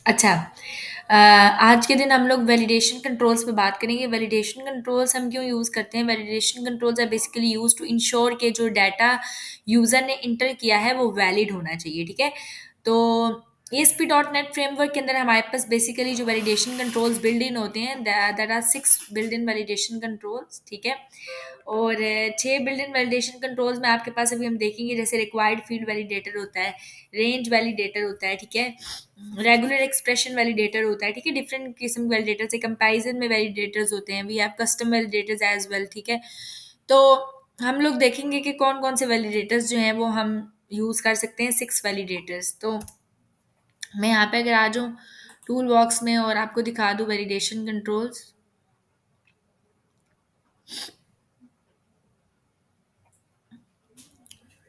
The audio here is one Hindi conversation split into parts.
अच्छा, आज के दिन हम लोग वैलिडेशन कंट्रोल्स पे बात करेंगे। वैलिडेशन कंट्रोल्स हम क्यों यूज़ करते हैं? Validation controls are basically used to ensure के जो डाटा यूज़र ने इंटर किया है वो वैलिड होना चाहिए, ठीक है? तो एएसपी डॉट नेट फ्रेमवर्क के अंदर हमारे पास बेसिकली जो वैलिडेशन कंट्रोल्स बिल्ड इन होते हैं, that are 6 build in validation controls, ठीक है? और 6 बिल्ड इन वैलिडेशन कंट्रोल्स में आपके पास अभी हम देखेंगे, जैसे रिक्वायर्ड फील्ड वैलिडेटर होता है, रेंज वैलिडेटर होता है, ठीक है? रेगुलर एक्सप्रेशन वैलिडेटर होता है, ठीक है? डिफरेंट किस्म के वैलिडेटर से कंपैरिजन में वैलिडेटर्स होते हैं। We have custom validators as well, ठीक है? तो हम लोग देखेंगे कि कौन कौन से वैलिडेटर्स जो हैं वो हम यूज़ कर सकते हैं। 6 वैलिडेटर्स। तो मैं यहाँ पे अगर आ जाऊँ टूल बॉक्स में और आपको दिखा दूँ वैलिडेशन कंट्रोल्स।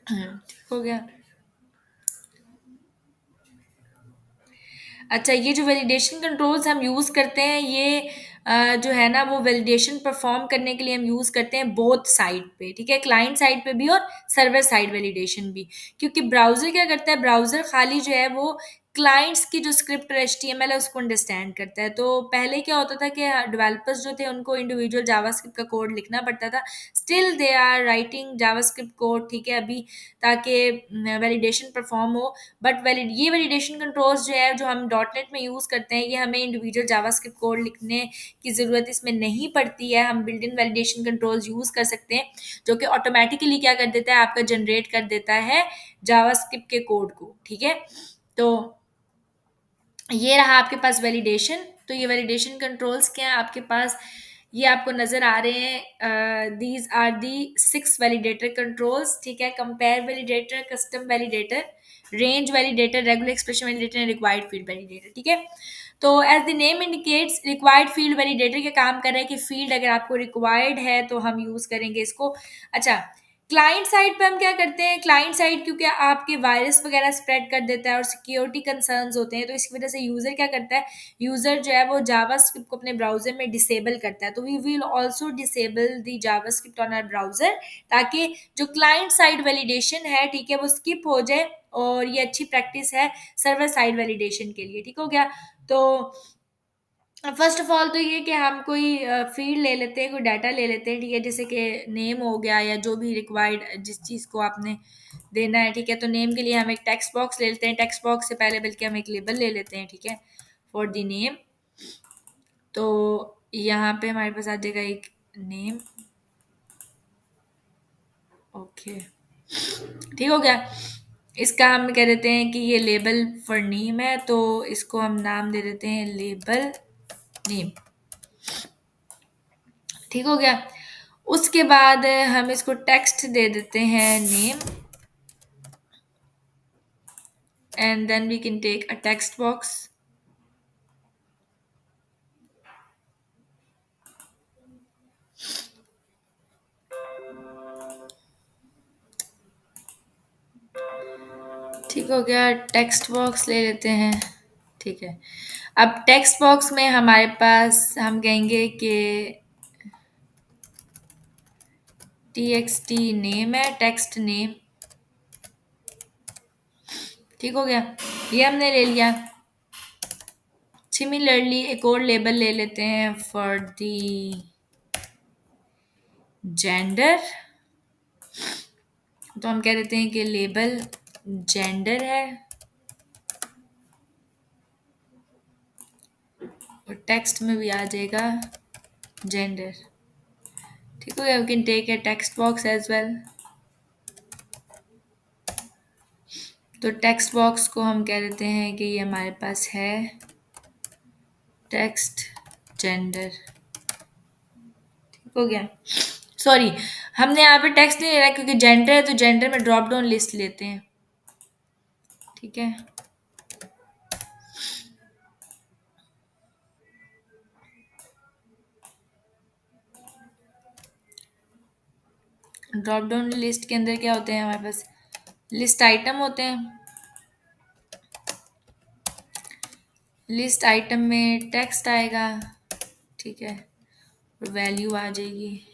ठीक हो गया। अच्छा, ये जो वैलिडेशन कंट्रोल्स हम यूज़ करते हैं, ये जो है ना वो वैलिडेशन परफॉर्म करने के लिए हम यूज़ करते हैं बोथ साइड पे, ठीक है? क्लाइंट साइड पे भी और सर्वर साइड वैलिडेशन भी। क्योंकि ब्राउज़र क्या करता है, ब्राउज़र खाली जो है वो क्लाइंट्स की जो स्क्रिप्ट और एचटीएमएल है उसको अंडरस्टैंड करता है। तो पहले क्या होता था कि डेवलपर्स जो थे उनको इंडिविजुअल जावास्क्रिप्ट का कोड लिखना पड़ता था। Still they are writing JavaScript code, ठीक है, अभी, ताकि वैलिडेशन परफॉर्म हो। बट ये वैलिडेशन कंट्रोल्स जो है जो हम डॉट नेट में यूज़ करते हैं, ये हमें इंडिविजुअल जावास्क्रिप्ट कोड लिखने की ज़रूरत इसमें नहीं पड़ती है। हम built in validation controls use कर सकते हैं, जो कि ऑटोमेटिकली क्या कर देता है, आपका जनरेट कर देता है जावास्क्रिप्ट के कोड को, ठीक है? तो ये रहा आपके पास वैलिडेशन। तो ये वैलिडेशन कंट्रोल्स क्या है आपके पास, ये आपको नजर आ रहे हैं। These are the 6 validator controls, ठीक है? Compare validator, custom validator, range validator, regular expression validator and required field validator, ठीक है? तो as the name indicates, required field validator क्या काम कर रहा है कि फील्ड अगर आपको रिक्वायर्ड है तो हम यूज करेंगे इसको। अच्छा, क्लाइंट साइड पे हम क्या करते हैं, क्लाइंट साइड क्योंकि आपके वायरस वगैरह स्प्रेड कर देता है और सिक्योरिटी कंसर्न्स होते हैं, तो इसकी वजह से यूजर क्या करता है, यूजर जो है वो जावास्क्रिप्ट को अपने ब्राउजर में डिसेबल करता है। तो we will also disable the JavaScript on our browser, ताकि जो क्लाइंट साइड वैलिडेशन है, ठीक है, वो स्किप हो जाए। और ये अच्छी प्रैक्टिस है सर्वर साइड वैलिडेशन के लिए, ठीक हो गया? तो फर्स्ट ऑफ ऑल तो ये कि हम कोई फील्ड ले लेते हैं, कोई डाटा ले लेते हैं, ठीक है? जैसे कि नेम हो गया या जो भी रिक्वायर्ड जिस चीज़ को आपने देना है, ठीक है? तो नेम के लिए हम एक टेक्स्ट बॉक्स ले लेते हैं, टेक्स्ट बॉक्स से पहले बल्कि हम एक लेबल ले लेते हैं, ठीक है, फॉर द नेम। तो यहाँ पे हमारे पास आ जाएगा एक नेम, ओके, ठीक हो गया। इसका हम कह देते हैं कि ये लेबल फॉर नेम है, तो इसको हम नाम दे देते हैं लेबल नेम, ठीक हो गया। उसके बाद हम इसको टेक्स्ट दे देते हैं name, and then we can take a text box, ठीक हो गया। टेक्स्ट बॉक्स ले लेते हैं, ठीक है। अब टेक्स्ट बॉक्स में हमारे पास हम कहेंगे कि टी एक्स टी नेम है, टेक्स्ट नेम, ठीक हो गया। ये हमने ले लिया। सिमिलरली एक और लेबल ले लेते हैं फॉर दी जेंडर, तो हम कह देते हैं कि लेबल जेंडर है, और टेक्स्ट में भी आ जाएगा जेंडर, ठीक हो गया। We can take a text box as well. तो टेक्स्ट बॉक्स को हम कह देते हैं कि ये हमारे पास है टेक्स्ट जेंडर, ठीक हो गया। सॉरी, हमने यहाँ पे टेक्स्ट नहीं ले रहा क्योंकि जेंडर है, तो जेंडर में ड्रॉप डाउन लिस्ट लेते हैं, ठीक है। ड्रॉप डाउन लिस्ट के अंदर क्या होते हैं हमारे पास, लिस्ट आइटम होते हैं। लिस्ट आइटम में टेक्स्ट आएगा, ठीक है, और वैल्यू आ जाएगी।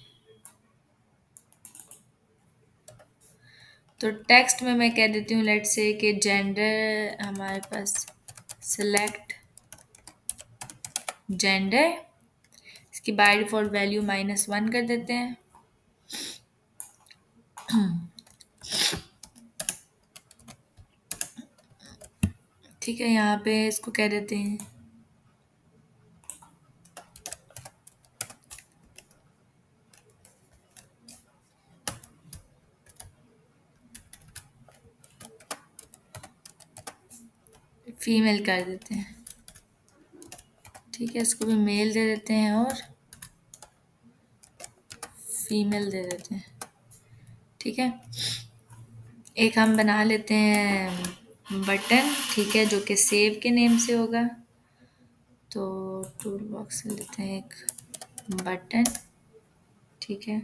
तो टेक्स्ट में मैं कह देती हूँ लेट्स से कि जेंडर हमारे पास सेलेक्ट जेंडर, इसकी बाय डिफ़ॉल्ट वैल्यू -1 कर देते हैं। ठीक है, यहाँ पे इसको कह देते हैं फीमेल कर देते हैं। ठीक है, इसको भी मेल दे देते हैं और फीमेल दे देते हैं। ठीक है, एक हम बना लेते हैं बटन, ठीक है, जो कि सेव के नेम से होगा। तो टूल बॉक्स से लेते हैं एक बटन, ठीक है,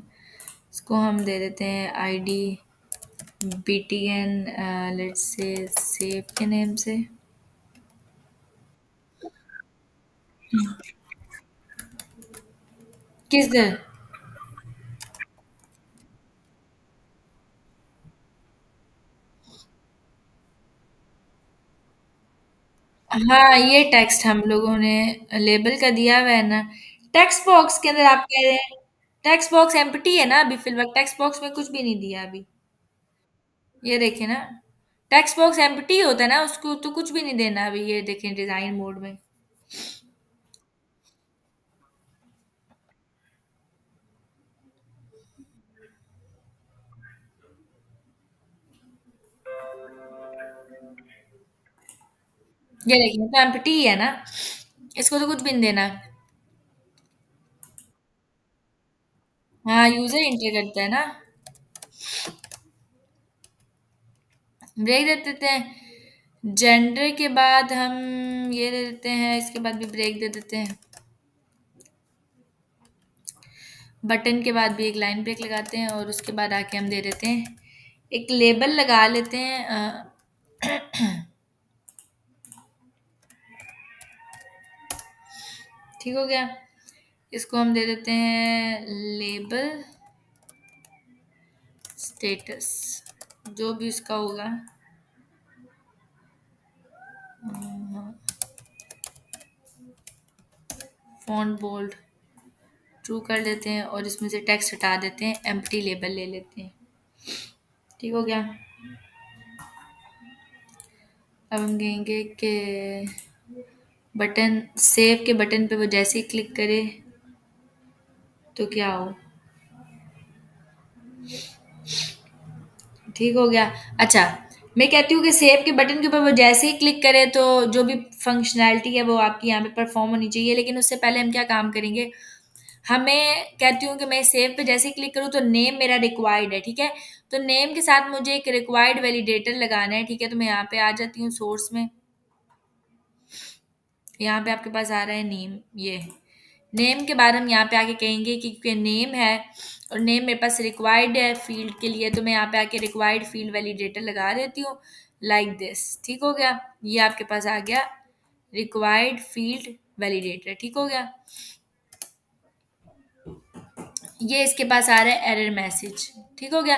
इसको हम दे देते हैं ID BTN, let's say save के नेम से। किस दर? हाँ, ये टेक्स्ट हम लोगों ने लेबल का दिया हुआ है ना। टेक्स्ट बॉक्स के अंदर आप कह रहे हैं टेक्स्ट बॉक्स एम्प्टी है ना अभी फिलहाल, टेक्स्ट बॉक्स में कुछ भी नहीं दिया अभी। ये देखें ना, टेक्स्ट बॉक्स एम्प्टी होता है ना, उसको तो कुछ भी नहीं देना अभी। ये देखें डिजाइन मोड में, ये देखिए तो एम्प्टी ही है ना, इसको तो कुछ भी नहीं देना। हाँ, यूजर इंटर करता है ना। ब्रेक दे देते हैं, जेंडर के बाद हम ये दे देते हैं, इसके बाद भी ब्रेक दे देते हैं। बटन के बाद भी एक लाइन ब्रेक लगाते हैं और उसके बाद आके हम दे देते हैं एक लेबल लगा लेते हैं। ठीक हो गया, इसको हम दे देते हैं लेबल स्टेटस, जो भी उसका होगा। फॉन्ट बोल्ड ट्रू कर लेते हैं और इसमें से टेक्स्ट हटा देते हैं, एम्प्टी लेबल ले लेते हैं। ठीक हो गया, अब हम कहेंगे कि बटन सेव के बटन पे वो जैसे ही क्लिक करे तो क्या हो। ठीक हो गया। अच्छा, मैं कहती हूँ कि सेव के बटन के ऊपर वो जैसे ही क्लिक करे तो जो भी फंक्शनैलिटी है वो आपकी यहाँ पे परफॉर्म होनी चाहिए, लेकिन उससे पहले हम क्या काम करेंगे। हमें कहती हूँ कि मैं सेव पे जैसे ही क्लिक करूँ तो नेम मेरा रिक्वायर्ड है, ठीक है। तो नेम के साथ मुझे एक रिक्वायर्ड वैलिडेटर लगाना है, ठीक है। तो मैं यहाँ पे आ जाती हूँ सोर्स में, यहाँ पे आपके पास आ रहा है नेम। ये नेम के बाद हम यहाँ पे आके कहेंगे कि क्योंकि नेम है और नेम मेरे पास रिक्वायर्ड है फील्ड के लिए, तो मैं यहाँ पे आके रिक्वायर्ड फील्ड वैलिडेटर लगा देती हूँ लाइक दिस। ठीक हो गया, ये आपके पास आ गया रिक्वायर्ड फील्ड वैलिडेटर। ठीक हो गया, ये इसके पास आ रहा है एरर मैसेज। ठीक हो गया,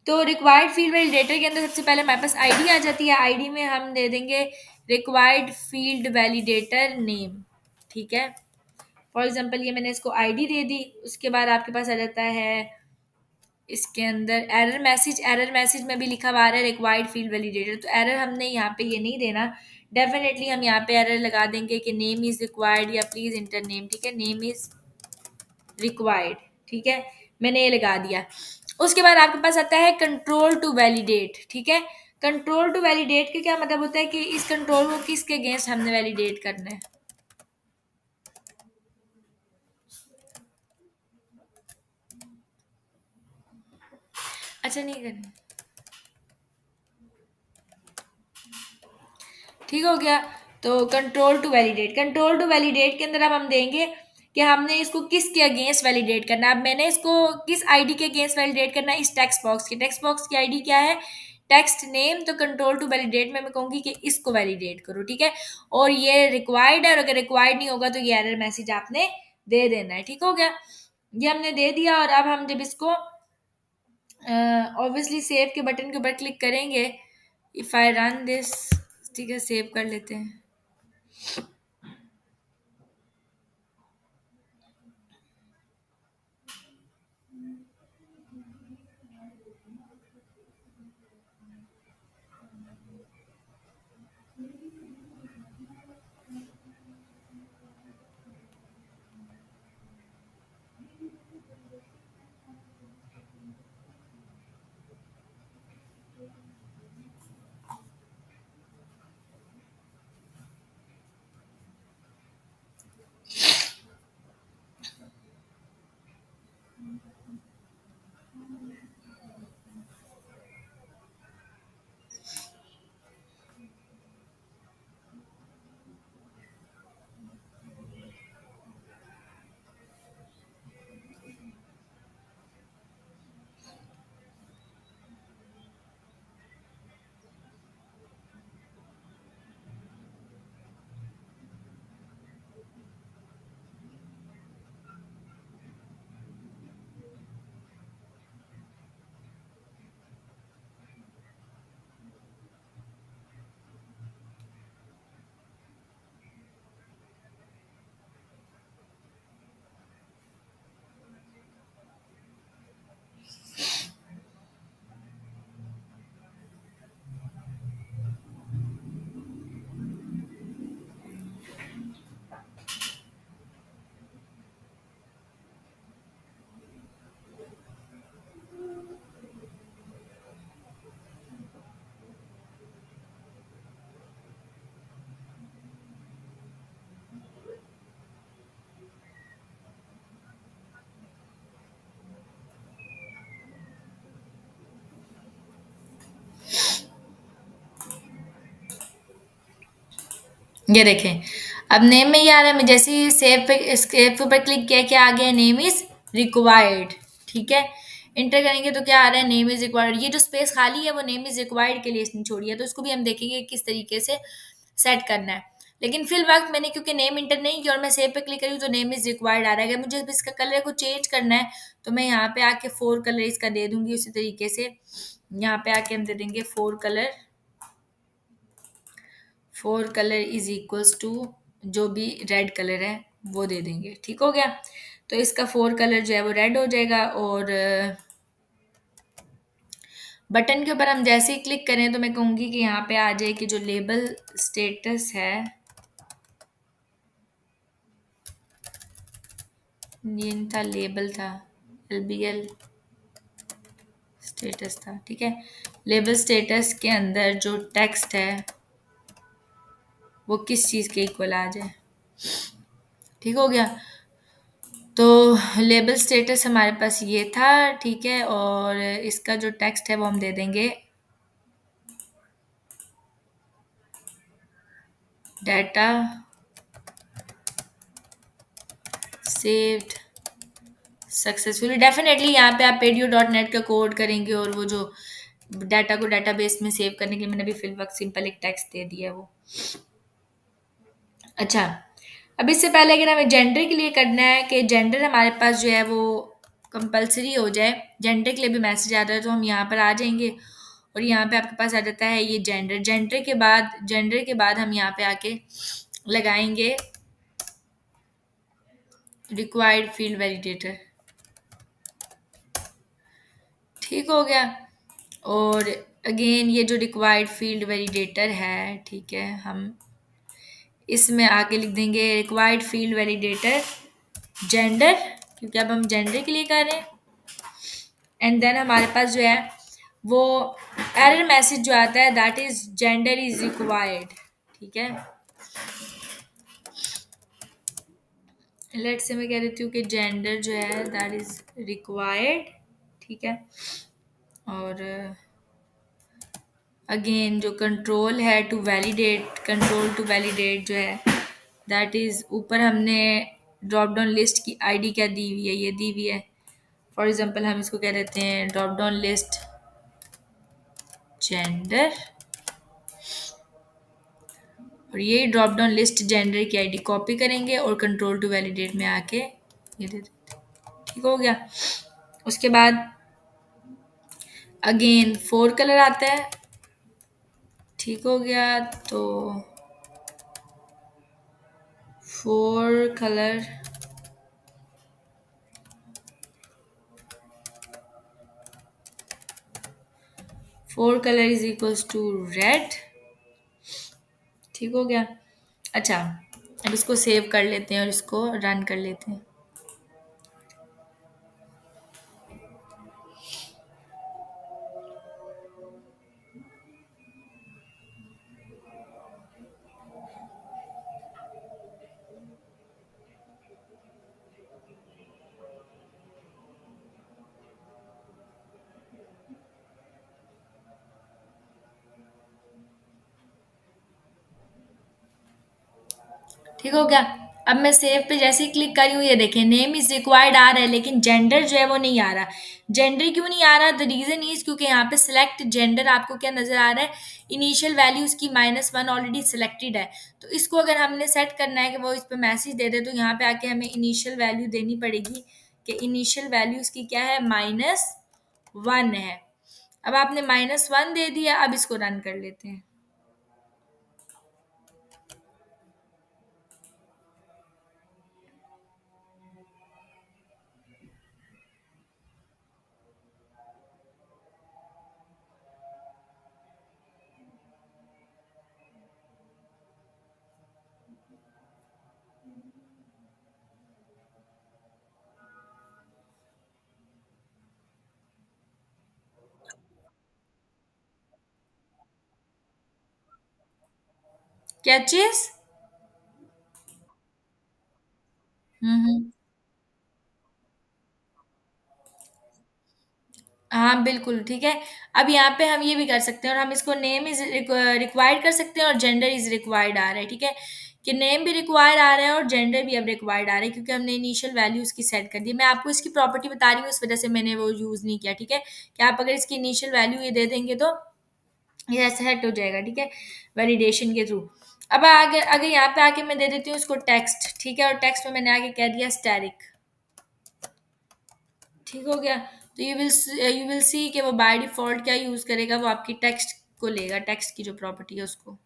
तो रिक्वायर्ड फील्ड वैलिडेटर के अंदर सबसे पहले हमारे पास आईडी आ जाती है। आईडी में हम दे देंगे रिक्वायर्ड फील्ड वैलिडेटर नेम, ठीक है। फॉर एग्जांपल ये मैंने इसको आईडी दे दी, उसके बाद आपके पास आ जाता है इसके अंदर एरर मैसेज। एरर मैसेज में भी लिखा हुआ आ रहा है रिक्वायर्ड फील्ड वैलिडेटर, तो एरर हमने यहाँ पे ये नहीं देना। डेफिनेटली हम यहाँ पे एरर लगा देंगे कि नेम इज रिक्वायर्ड या प्लीज इंटर नेम, ठीक है, नेम इज रिक्वायर्ड। ठीक है, मैंने ये लगा दिया। उसके बाद आपके पास आता है कंट्रोल टू वैलिडेट, ठीक है। कंट्रोल टू वैलिडेट का क्या मतलब होता है कि इस कंट्रोल को किसके अगेंस्ट हमने वैलिडेट करना है। अच्छा, नहीं करना। ठीक हो गया, तो कंट्रोल टू वैलिडेट के अंदर अब हम देंगे कि हमने इसको किसके अगेंस्ट वैलिडेट करना है। अब मैंने इसको किस आईडी के अगेंस्ट वैलिडेट करना है, इस टेक्स्ट बॉक्स की। टेक्स्ट बॉक्स की आईडी क्या है, टेक्स्ट नेम। तो कंट्रोल टू वैलिडेट में मैं कहूंगी कि इसको वैलिडेट करो, ठीक है। और ये रिक्वायर्ड है, और अगर रिक्वायर्ड नहीं होगा तो ये एरर मैसेज आपने दे देना है। ठीक हो गया, ये हमने दे दिया। और अब हम जब इसको ऑब्वियसली सेव के बटन के ऊपर क्लिक करेंगे, इफ आई रन दिस, ठीक है, सेव कर लेते हैं। ये देखें, अब नेम में ये आ रहा है, मैं जैसे ही सेव पर क्लिक किया, क्या आ गया, नेम इज रिक्वायर्ड। ठीक है, इंटर करेंगे तो क्या आ रहा है, नेम इज रिक्वायर्ड। ये जो स्पेस खाली है वो नेम इज रिक्वायर्ड के लिए इसने छोड़ी है, तो इसको भी हम देखेंगे किस तरीके से सेट करना है। लेकिन फिल वक्त मैंने क्योंकि नेम इंटर नहीं किया और मैं सेव पे क्लिक करी तो नेम इज रिक्वायर्ड आ रहा है। अगर मुझे इसका कलर को चेंज करना है तो मैं यहाँ पे आके 4 कलर इसका दे दूंगी। उसी तरीके से यहाँ पे आके हम दे देंगे 4 कलर इज इक्वल्स टू जो भी रेड कलर है वो दे देंगे। ठीक हो गया, तो इसका 4 कलर जो है वो रेड हो जाएगा। और बटन के ऊपर हम जैसे ही क्लिक करें तो मैं कहूँगी कि यहाँ पे आ जाए कि जो लेबल स्टेटस है, ये था लेबल था, LBL स्टेटस था। ठीक है, लेबल स्टेटस के अंदर जो टेक्स्ट है वो किस चीज़ के इक्वल आ जाए। ठीक हो गया, तो लेबल स्टेटस हमारे पास ये था। ठीक है, और इसका जो टेक्स्ट है वो हम दे देंगे डाटा सेव्ड सक्सेसफुली। डेफिनेटली यहाँ पे आप pedio.net का कोड करेंगे और वो जो डाटा को डाटाबेस में सेव करने के लिए मैंने अभी फिल वक्त सिंपल एक टेक्स्ट दे दिया है वो। अच्छा, अब इससे पहले अगर हमें जेंडर के लिए करना है कि जेंडर हमारे पास जो है वो कंपलसरी हो जाए, जेंडर के लिए भी मैसेज आता है, तो हम यहाँ पर आ जाएंगे और यहाँ पे आपके पास आ जाता है ये जेंडर। जेंडर के बाद हम यहाँ पे आके लगाएंगे रिक्वायर्ड फील्ड वैलिडेटर। ठीक हो गया, और अगेन ये जो रिक्वायर्ड फील्ड वैलिडेटर है, ठीक है, हम इसमें आके लिख देंगे रिक्वायर्ड फील्ड वैलिडेटर जेंडर, क्योंकि अब हम जेंडर के लिए कर रहे हैं। एंड देन हमारे पास जो है वो एरर मैसेज जो आता है that is gender is required. ठीक है, लेट्स से मैं कह देती हूँ कि जेंडर जो है दैट इज रिक्वायर्ड। ठीक है, और अगेन जो कंट्रोल टू वैलिडेट जो है दैट इज ऊपर हमने ड्रॉप डाउन लिस्ट की आईडी क्या दी हुई है, ये दी हुई है। फॉर एग्जांपल हम इसको कह देते हैं ड्रॉप डाउन लिस्ट जेंडर, और ये ड्रॉप डाउन लिस्ट जेंडर की आईडी कॉपी करेंगे और कंट्रोल टू वैलिडेट में आके ये दे देते हैं। ठीक हो गया, उसके बाद अगेन 4 कलर आता है। ठीक हो गया, तो fore colour, fore colour is equals to red. ठीक हो गया। अच्छा, अब इसको सेव कर लेते हैं और इसको रन कर लेते हैं। ठीक हो गया। अब मैं सेव पे जैसे ही क्लिक करी हूँ, ये देखें नेम इज रिक्वायर्ड आ रहा है, लेकिन जेंडर जो है वो नहीं आ रहा। जेंडर क्यों नहीं आ रहा? द रीजन इज क्योंकि यहाँ पे सिलेक्ट जेंडर आपको क्या नजर आ रहा है, इनिशियल वैल्यू उसकी -1 ऑलरेडी सिलेक्टेड है। तो इसको अगर हमने सेट करना है कि वो इस पे मैसेज दे दे, तो यहाँ पे आके हमें इनिशियल वैल्यू देनी पड़ेगी कि इनिशियल वैल्यू उसकी क्या है, -1 है। अब आपने -1 दे दिया, अब इसको रन कर लेते हैं। क्या चीज? हम्म। हाँ बिल्कुल ठीक है। अब यहाँ पे हम ये भी कर सकते हैं, और हम इसको नेम इज रिक्वायर्ड कर सकते हैं और जेंडर इज रिक्वायर्ड आ रहा है। ठीक है, कि नेम भी रिक्वायर्ड आ रहा है और जेंडर भी अब रिक्वायर्ड आ रहा है, क्योंकि हमने इनिशियल वैल्यू उसकी सेट कर दी। मैं आपको इसकी प्रॉपर्टी बता रही हूँ, इस वजह से मैंने वो यूज नहीं किया। ठीक है, कि आप अगर इसकी इनिशियल वैल्यू ये दे देंगे तो ये सेट हो जाएगा। ठीक है, वैलिडेशन के थ्रू। अब अगर अगर यहाँ पे आके मैं दे देती हूँ इसको टेक्स्ट। ठीक है, और टेक्स्ट में मैंने आके कह दिया स्टैटिक। ठीक हो गया। तो यू विल सी कि वो बाय डिफॉल्ट क्या यूज करेगा, वो आपकी टेक्स्ट को लेगा, टेक्स्ट की जो प्रॉपर्टी है उसको।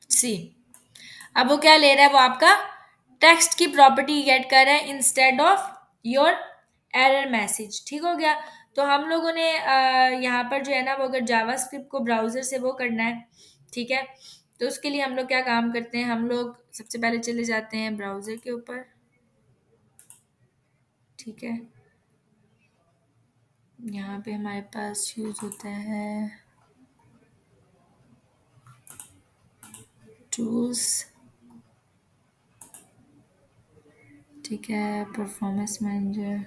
सी, अब वो क्या ले रहा है, वो आपका टेक्स्ट की प्रॉपर्टी गेट कर रहा है instead of your error message. ठीक हो गया। तो हम लोगों ने यहाँ पर जो है ना, वो अगर जावास्क्रिप्ट को ब्राउजर से वो करना है, ठीक है, तो उसके लिए हम लोग क्या काम करते हैं, हम लोग सबसे पहले चले जाते हैं ब्राउजर के ऊपर। ठीक है, यहाँ पे हमारे पास यूज होता है टूल्स। ठीक है, परफॉर्मेंस मैनेजर,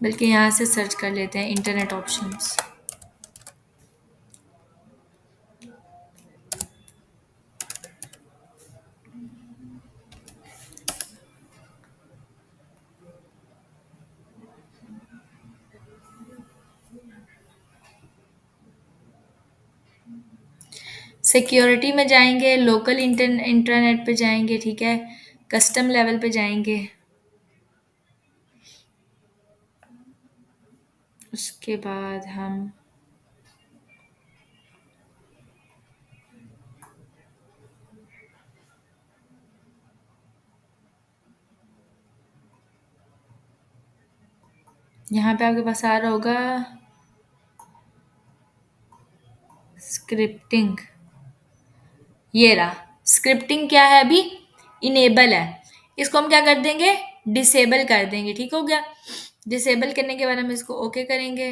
बल्कि यहाँ से सर्च कर लेते हैं इंटरनेट ऑप्शंस। सिक्योरिटी में जाएंगे, लोकल इंटरनेट पे जाएंगे। ठीक है, कस्टम लेवल पे जाएंगे, उसके बाद हम यहाँ पे आपके पास आ रहा होगा स्क्रिप्टिंग। ये रहा स्क्रिप्टिंग, क्या है अभी, इनेबल है। इसको हम क्या कर देंगे, डिसेबल कर देंगे। ठीक हो गया। डिसेबल करने के बाद हम इसको ओके करेंगे।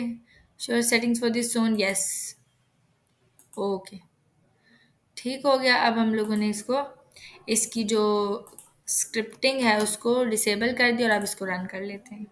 Sure settings for this zone, yes, okay. ठीक हो गया। अब हम लोगों ने इसको, इसकी जो स्क्रिप्टिंग है उसको डिसेबल कर दिया, और अब इसको रन कर लेते हैं।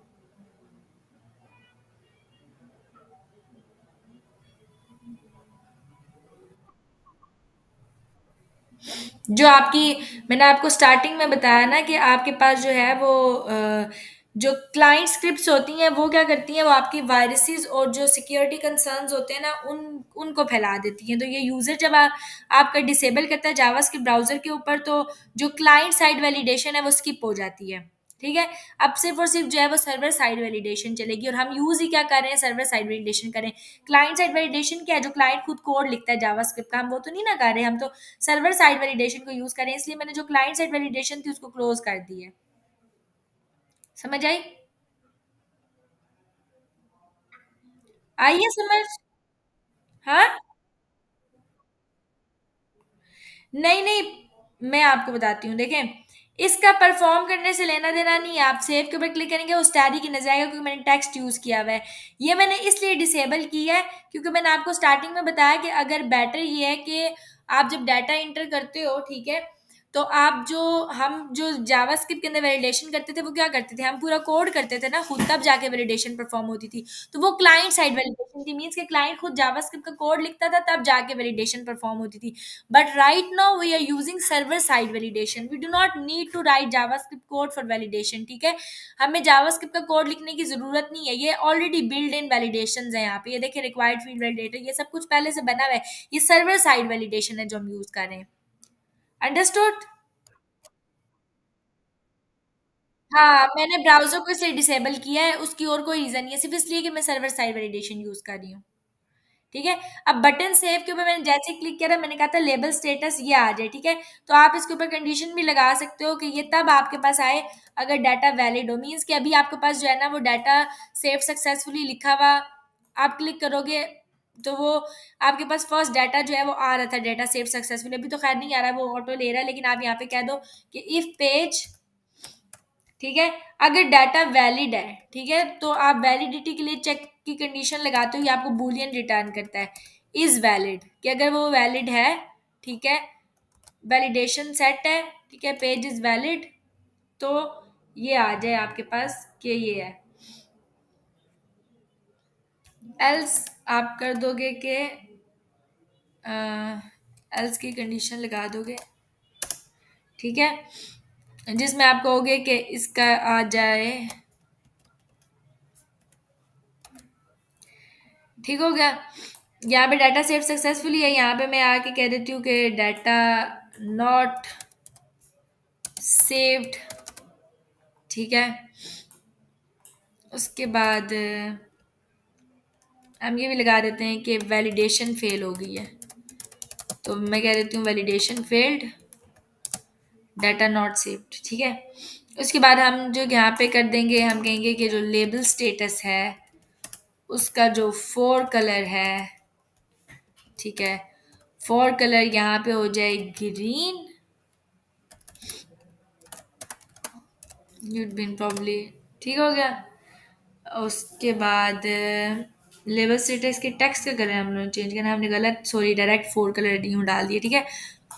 जो आपकी, मैंने आपको स्टार्टिंग में बताया ना कि आपके पास जो है वो जो क्लाइंट स्क्रिप्ट्स होती हैं वो क्या करती हैं, वो आपकी वायरसेस और जो सिक्योरिटी कंसर्न्स होते हैं ना, उनको फैला देती हैं। तो ये यूजर जब आपका डिसेबल करता है जावास्क्रिप्ट ब्राउजर के ऊपर, तो जो क्लाइंट साइड वैलिडेशन है वो स्किप हो जाती है। ठीक है। अब सिर्फ और सिर्फ जो है वो सर्वर साइड वैलिडेशन चलेगी, और हम यूज ही क्या कर रहे हैं, सर्वर साइड वैलिडेशन करें। क्लाइंट साइड वैलिडेशन क्या है, जो क्लाइंट खुद कोड लिखता है जावास्क्रिप्ट का, हम वो तो नहीं ना कर रहे, हम तो सर्वर साइड वैलिडेशन को यूज करें, इसलिए मैंने जो क्लाइंट साइड वैलिडेशन थी उसको क्लोज कर दी है। समझ आई? आई है समझ? हाँ, नहीं नहीं, मैं आपको बताती हूँ, देखें, इसका परफॉर्म करने से लेना देना नहीं है। आप सेव के ऊपर क्लिक करेंगे, वो स्टैटिक ही नजर आएगा, क्योंकि मैंने टेक्स्ट यूज किया हुआ है। ये मैंने इसलिए डिसेबल किया है क्योंकि मैंने आपको स्टार्टिंग में बताया कि अगर बेटर ये है कि आप जब डाटा इंटर करते हो, ठीक है, तो आप जो हम जो जावास्क्रिप्ट के अंदर वैलिडेशन करते थे वो क्या करते थे, हम पूरा कोड करते थे ना खुद, तब जाके वैलिडेशन परफॉर्म होती थी। तो वो क्लाइंट साइड वैलिडेशन थी, मींस के क्लाइंट खुद जावास्क्रिप्ट का कोड लिखता था, तब जाके वैलिडेशन परफॉर्म होती थी। But right now we are using server side validation. We do not need to write JavaScript code for validation. ठीक है, हमें JavaScript का कोड लिखने की जरूरत नहीं है, ये ऑलरेडी बिल्ड इन वैलिडेशन है। यहाँ पे ये देखिए, रिक्वायर्ड फील्ड वैलिडेटर, ये सब कुछ पहले से बना हुआ है। ये सर्वर साइड वैलिडेशन है जो हम यूज कर रहे हैं। अंडरस्टूड? हाँ, मैंने ब्राउजर को इसलिए डिसेबल किया है, उसकी और कोई रीजन नहीं है, सिर्फ इसलिए कि मैं सर्वर साइड वैलिडेशन यूज कर रही हूँ। ठीक है। अब बटन सेव के ऊपर मैंने जैसे क्लिक किया था, मैंने कहा था लेबल स्टेटस ये आ जाए, ठीक है। तो आप इसके ऊपर कंडीशन भी लगा सकते हो कि ये तब आपके पास आए अगर डाटा वैलिड हो, मीन्स कि अभी आपके पास जो है ना वो डाटा सेव सक्सेसफुली लिखा हुआ, आप क्लिक करोगे तो वो आपके पास फर्स्ट डाटा जो है वो आ रहा था, डाटा सेव सक्सेसफुली, अभी तो खैर नहीं आ रहा है, वो ऑटो ले रहा है, लेकिन आप यहाँ पे कह दो कि इफ पेज, ठीक है, अगर डाटा वैलिड है, ठीक है, तो आप वैलिडिटी के लिए चेक की कंडीशन लगाते हो, ये आपको बूलियन रिटर्न करता है, इज वैलिड, कि अगर वो वैलिड है, ठीक है, वैलिडेशन सेट है, ठीक है, पेज इज वैलिड, तो ये आ जाए आपके पास कि ये है। एल्स आप कर दोगे कि एल्स की कंडीशन लगा दोगे, ठीक है, जिसमें आप कहोगे कि इसका आ जाए, ठीक हो गया। यहाँ पे डाटा सेव सक्सेसफुली है, यहाँ पे मैं आके कह देती हूँ कि डाटा नॉट सेव्ड, ठीक है। उसके बाद हम ये भी लगा देते हैं कि वैलिडेशन फेल हो गई है, तो मैं कह देती हूँ validation failed, data not saved, ठीक है। उसके बाद हम जो यहाँ पे कर देंगे, हम कहेंगे कि जो लेबल स्टेटस है उसका जो फोर कलर है, ठीक है, फोर कलर यहाँ पे हो जाए ग्रीन, यूड बीन प्रॉब्ली, ठीक हो गया। उसके बाद लेबल स्टेटस के टेक्स्ट का कलर हम लोग चेंज करना, हमने गलत, सॉरी, डायरेक्ट फोर कलर यूँ डाल दिए, ठीक है।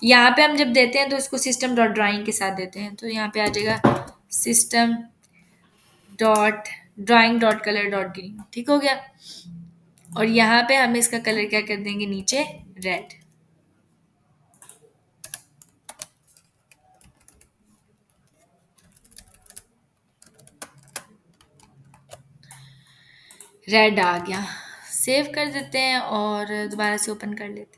यहाँ पे हम जब देते हैं तो इसको सिस्टम डॉट ड्राइंग के साथ देते हैं, तो यहाँ पे आ जाएगा system dot drawing dot colour dot green, ठीक हो गया। और यहाँ पे हम इसका कलर क्या कर देंगे, नीचे रेड, रेड आ गया। सेव कर देते हैं और दोबारा से ओपन कर लेते हैं।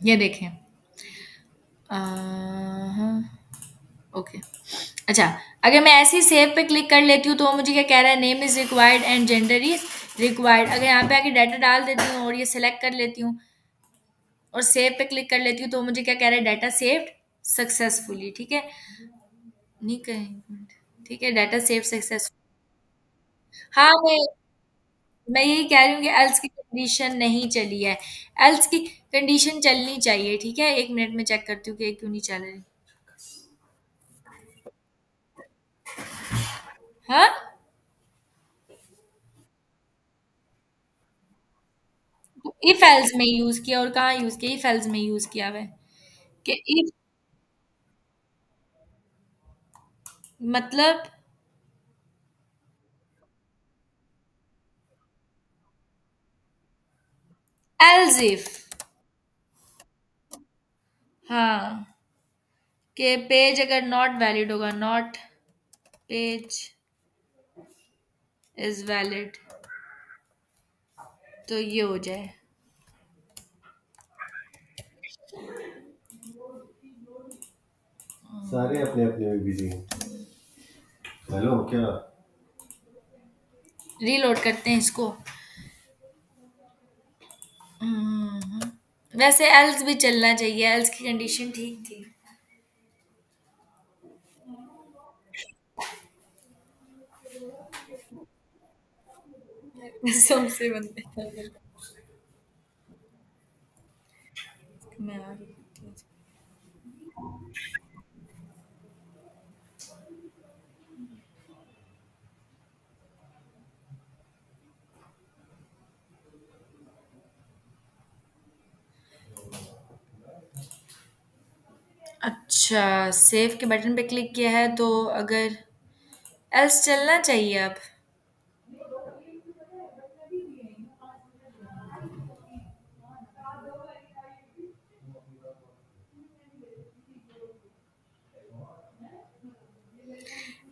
ये देखें, ओके, अच्छा, अगर मैं ऐसे ही सेव पे क्लिक कर लेती हूँ तो वो मुझे क्या कह रहा है, name is required and gender is required. अगर यहाँ पे आके डाटा डाल देती हूँ और ये सिलेक्ट कर लेती हूँ और सेव पे क्लिक कर लेती हूँ तो मुझे क्या कह रहा है, डाटा सेव्ड सक्सेसफुली, ठीक है। नहीं कहें, ठीक है, डाटा सेव सक्सेसफुल। हाँ, मैं यही कह रही हूँ कि एल्स की कंडीशन नहीं चली है, एल्स की कंडीशन चलनी चाहिए, ठीक है। एक मिनट में चेक करती हूँ कि क्यों नहीं चल रही। हाँ, इफ एल्स में यूज किया, और कहाँ यूज किया, इफ एल्स में यूज किया हुआ है कि इफ, मतलब एल्स इफ, हाँ, कि पेज अगर नॉट वैलिड होगा, नॉट पेज इज वैलिड, तो ये हो जाए। सारे अपने अपने में बिजी हैं। हेलो क्या? रीलोड करते हैं इसको। हम्म, वैसे एल्स भी चलना चाहिए, एल्स की कंडीशन ठीक थी। सबसे बनते हैं। मैं आ रही हूँ। अच्छा, सेव के बटन पे क्लिक किया है तो अगर एल्स चलना चाहिए अब।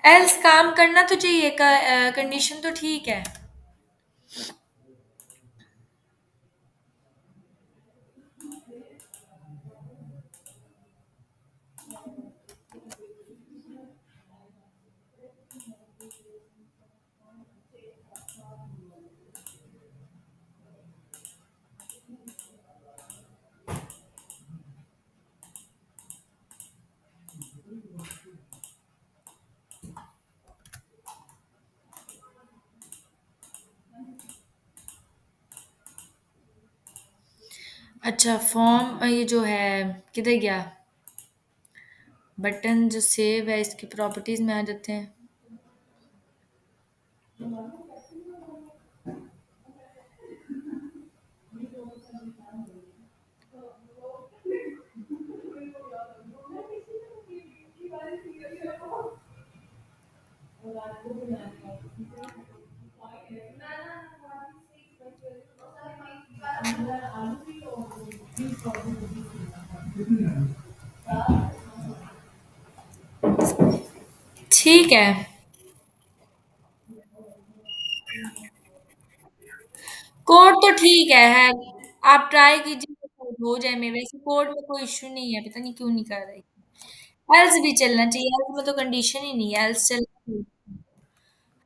एल्स काम करना तो चाहिए, कंडीशन तो ठीक है। अच्छा, फॉर्म ये जो है किधर गया, बटन जो सेव है इसकी प्रॉपर्टीज में आ जाते हैं। ठीक है, कोड तो ठीक है। आप ट्राई कीजिए तो कोड हो जाए, मेरे वैसे कोड में कोई इश्यू नहीं है, पता नहीं क्यों नहीं कर रही। एल्स भी चलना चाहिए, एल्स में तो कंडीशन ही नहीं है, एल्स चलना चाहिए।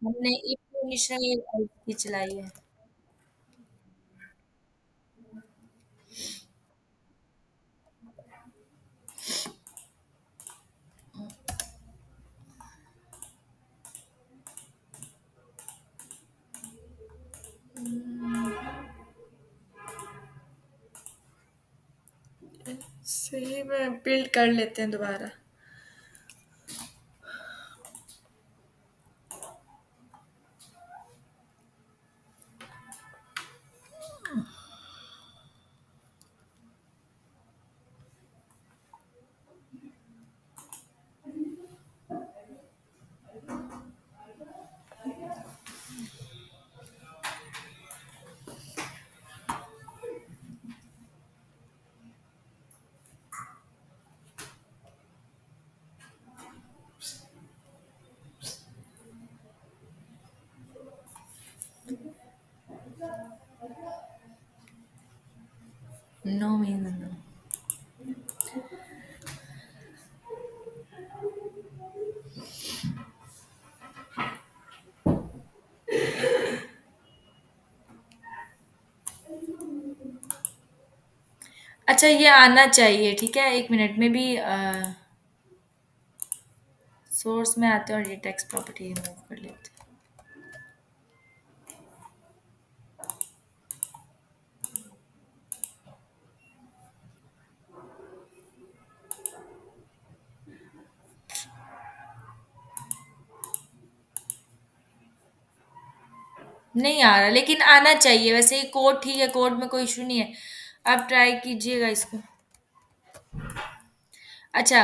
हमने इफ कंडीशन ये एल्स की चलाई है। सही में बिल्ड कर लेते हैं दोबारा। No mean no. अच्छा, ये आना चाहिए, ठीक है, एक मिनट में भी सोर्स में आते हैं और ये टेक्स्ट प्रॉपर्टी रिमूव कर लेते हैं। नहीं आ रहा, लेकिन आना चाहिए, वैसे ये कोड ठीक है, कोड में कोई इशू नहीं है। आप ट्राई कीजिएगा इसको। अच्छा,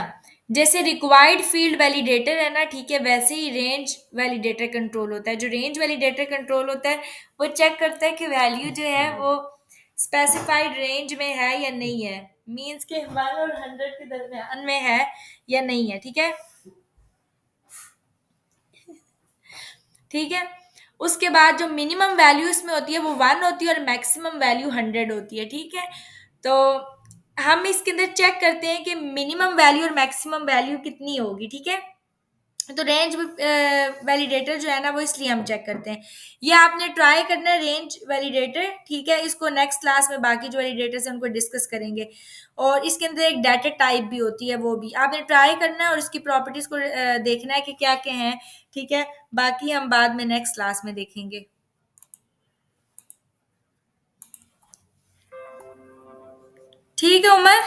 जैसे रिक्वायर्ड फील्ड वैलिडेटर है ना, ठीक है, वैसे ही रेंज वैलिडेटर कंट्रोल होता है। जो रेंज वैलिडेटर कंट्रोल होता है वो चेक करता है कि वैल्यू जो है वो स्पेसिफाइड रेंज में है या नहीं है, मीन्स के 1 और 100 के दरमियान में है या नहीं है। ठीक है, ठीक है। उसके बाद जो मिनिमम वैल्यू इसमें होती है वो 1 होती है और मैक्सिमम वैल्यू 100 होती है। ठीक है, तो हम इसके अंदर चेक करते हैं कि मिनिमम वैल्यू और मैक्सिमम वैल्यू कितनी होगी। ठीक है, तो रेंज वैलिडेटर जो है ना वो इसलिए हम चेक करते हैं। ये आपने ट्राई करना है रेंज वैलिडेटर। ठीक है, इसको नेक्स्ट क्लास में बाकी जो वैलिडेटर्स हैं उनको डिस्कस करेंगे। और इसके अंदर एक डाटा टाइप भी होती है, वो भी आपने ट्राई करना है और इसकी प्रॉपर्टीज को देखना है कि क्या क्या हैं। ठीक है, बाकी हम बाद में नेक्स्ट क्लास में देखेंगे। ठीक है उमर।